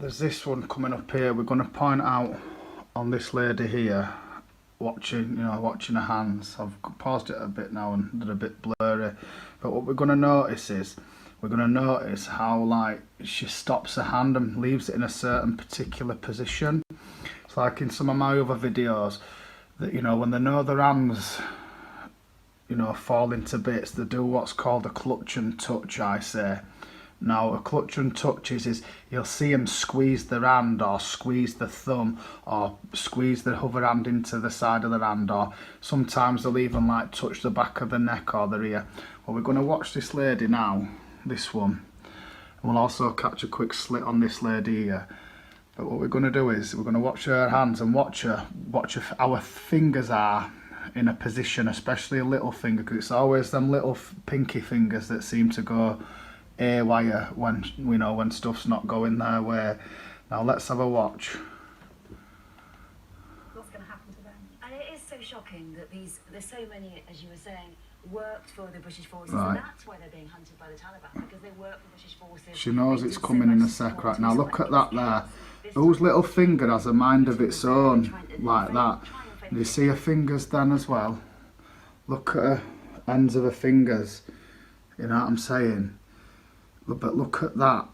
there's this one coming up here. We're going to point out on this lady here, watching her hands. I've paused it a bit now and they're a bit blurry, but what we're going to notice is how like she stops her hand and leaves it in a certain particular position. It's like in some of my other videos that, you know, when they know their hands, you know, fall into bits, they do what's called a clutch and touch, I say. Now, a clutch and touch is you'll see them squeeze their hand or squeeze the thumb or squeeze the other hand into the side of their hand, or sometimes they'll even like touch the back of the neck or their ear. Well, we're going to watch this lady now, this one. And we'll also catch a quick slit on this lady here. But what we're going to do is we're going to watch her hands and watch how her fingers are in a position, especially a little finger, because it's always them little pinky fingers that seem to go haywire when stuff's not going their way. Now let's have a watch. What's going to happen to them? And it is so shocking that there's so many, as you were saying, worked for the British forces, right. And that's why they're being hunted by the Taliban, because they work for British forces. She knows it's coming in a sec. Right now, look at that there. Whose little finger has a mind of its own, like that. Do you see her fingers then as well? Look at her ends of her fingers. You know what I'm saying? But look at that.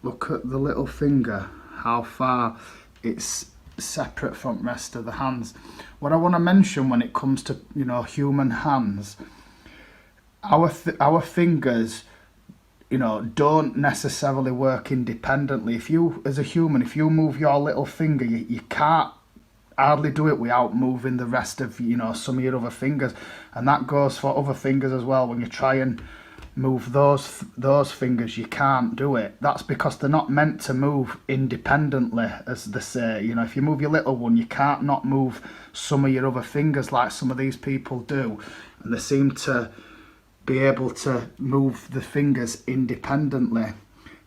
Look at the little finger, how far it's separate from the rest of the hands. What I want to mention when it comes to, you know, human hands, our fingers, you know, don't necessarily work independently. If you, as a human, if you move your little finger, you can't hardly do it without moving the rest of, you know, some of your other fingers. And that goes for other fingers as well. When you try and move those fingers, you can't do it. That's because they're not meant to move independently, as they say. You know, if you move your little one, you can't not move some of your other fingers like some of these people do. And they seem to be able to move the fingers independently.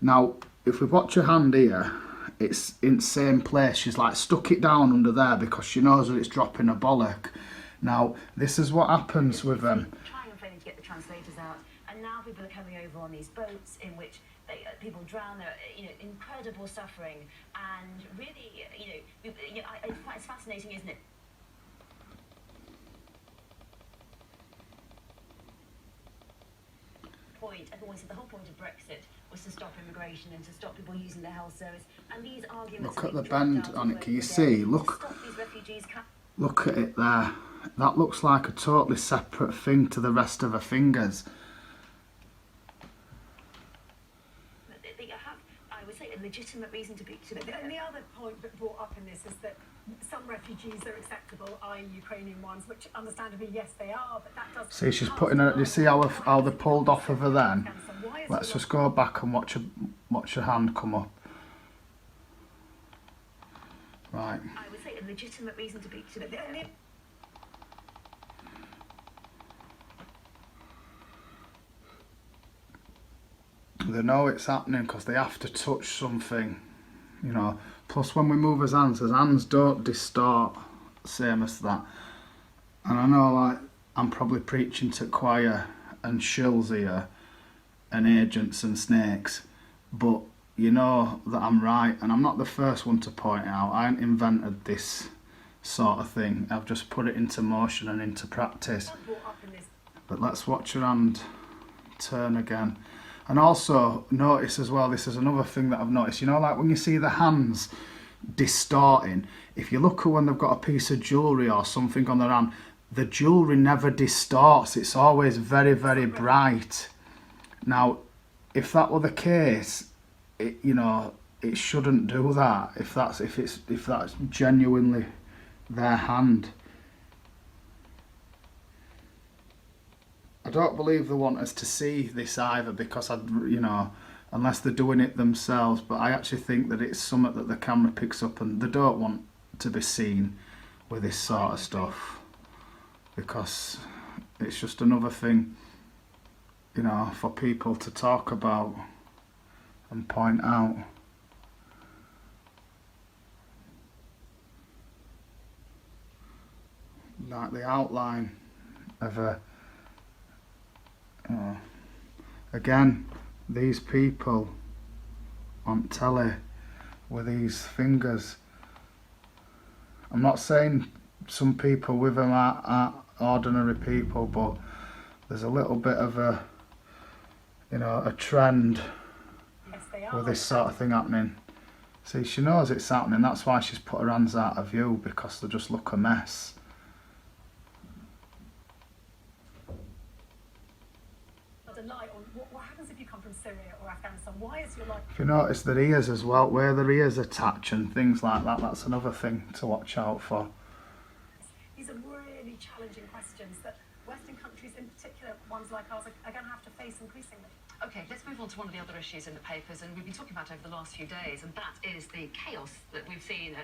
Now, if we watch her hand here, it's in the same place. She's like stuck it down under there because she knows that it's dropping a bollock. Now, this is what happens with them. Trying and failing to get the translators out, and now people are coming over on these boats in which people drown. There, you know, incredible suffering, and really, it's fascinating, isn't it? Everyone said the whole point of Brexit was to stop immigration and to stop people using the health service. And these arguments. Look at the bend on it. Can you see? Look at it there. That looks like a totally separate thing to the rest of her fingers. They have, I would say, a legitimate reason to be. And the other point brought up in this is that some refugees are acceptable, i.e. Ukrainian ones, which understandably, yes, they are, but that doesn't... See, she's putting her... Do you see how they pulled off of her then? Let's just go back and watch her hand come up. Right. I would say a legitimate reason to be... They know it's happening because they have to touch something, you know. Plus, when we move his hands don't distort, same as that. And I know, like, I'm probably preaching to choir and shills here, and agents and snakes, but you know that I'm right, and I'm not the first one to point it out. I ain't invented this sort of thing. I've just put it into motion and into practice. But let's watch her hand turn again. And also notice as well, this is another thing that I've noticed, you know, like when you see the hands distorting, if you look at when they've got a piece of jewellery or something on their hand, the jewellery never distorts, it's always very, very bright. Now, if that were the case, it shouldn't do that, if that's genuinely their hand. I don't believe they want us to see this either, because unless they're doing it themselves, but I actually think that it's something that the camera picks up and they don't want to be seen with this sort of stuff, because it's just another thing, you know, for people to talk about and point out. Like the outline of a again, these people on telly with these fingers. I'm not saying some people with them are ordinary people, but there's a little bit of a, you know, a trend Yes, they are. with this sort of thing happening. See, she knows it's happening, that's why she's put her hands out of view, because they just look a mess. The light on what happens if you come from Syria or Afghanistan? Why is your light? If you notice their ears as well, where their ears attach and things like that, that's another thing to watch out for. These are really challenging questions that Western countries, in particular ones like ours, are going to have to face increasingly. Okay, let's move on to one of the other issues in the papers, and we've been talking about over the last few days, and that is the chaos that we've seen